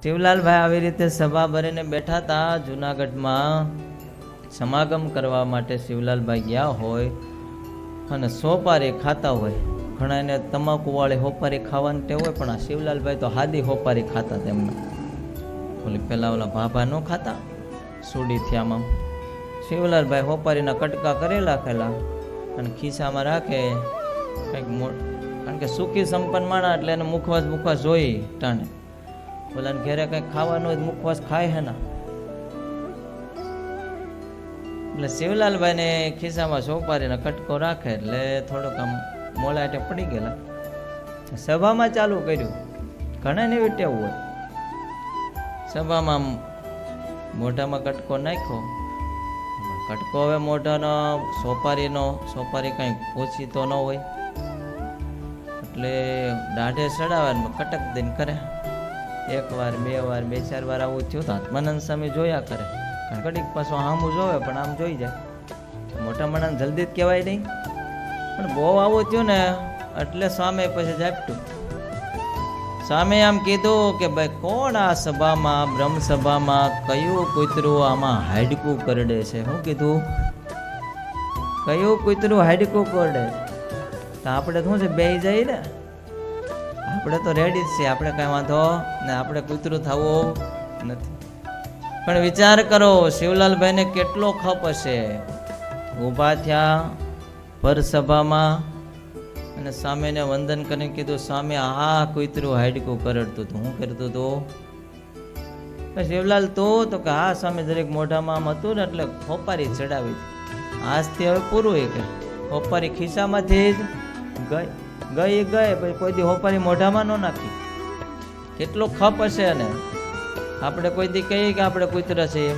શિવલાલભાઈ આવી રીતે સભા ભરીને બેઠા હતા જુનાગઢમાં સમાગમ કરવા માટે. શિવલાલભાઈ ગયા હોય અને સોપારી ખાતા હોય. ઘણાને તમાકુ વાળી હોપારી ખાવાની ટેવ હોય, પણ આ શિવલાલભાઈ તો હાદી હોપારી ખાતા તેમને. ઓલી પેલા ઓલા ભાભા ન ખાતા સુડી થયામાં. શિવલાલભાઈ હોપારીના કટકા કરેલા ખેલા અને ખિસ્સામાં રાખે કંઈક કારણ કે સુખી સંપન્ન માણા એટલે એને મુખવાસ જોઈ ટાણે. બોલાને ઘેરે કંઈક ખાવાનું હોય મુખવાસ ખાય હે ના. એટલે શિવલાલભાઈને ખિસ્સામાં સોપારીનો કટકો રાખે એટલે થોડોક આમ મોલાટે પડી ગયેલા. સભામાં ચાલુ કર્યું. ઘણા ને એવી ટેવ હોય. સભામાં મોઢામાં કટકો નાખ્યો. કટકો હવે મોઢાનો સોપારી કંઈ ઓછી તો ન હોય એટલે દાઢે ચડાવે કટક દઈને કરે. એક વાર, બે વાર, બે ચાર વાર આવું થયું તો આત્માનંદ સ્વામી જોયા કરે. કારણ કડીક પાછો આમું જોવે પણ આમ જોઈ જાય. મોટા માણસ જલ્દી જ કહેવાય નહીં, પણ બહુ આવું થયું ને એટલે સ્વામી પછી ઝાપટ્યું. સ્વામી આમ કીધું કે ભાઈ કોણ આ સભામાં, બ્રહ્મ સભામાં કયું કૂતરું આમાં હાડકું કરડે છે? શું કીધું? કયું કૂતરું હાડકું કરડે? તો આપણે શું છે, બેહી જઈએ ને, આપણે તો રેડી જ છીએ, આપણે કાંઈ વાંધો ને, આપણે કૂતરું થવું નથી. પણ વિચાર કરો શિવલાલભાઈને કેટલો ખપ હશે. ઊભા થયા પરસભામાં અને સ્વામીને વંદન કરીને કીધું, સ્વામી આ કૂતરું હાડકું કરડતું હતું. હું કરતું હતું? શિવલાલ તો કે હા સ્વામી, દરેક મોઢામાં આમ હતું ને એટલે હોપારી ચડાવી. આજથી હવે પૂરું એ કે હોપારી ખિસ્સામાંથી જ ગઈ પછી કોઈ દી હોપારી મોઢામાં ન નાખી. કેટલો ખપ હશે. અને આપણે કોઈ દી કહીએ કે આપણે કૂતરા છીએ,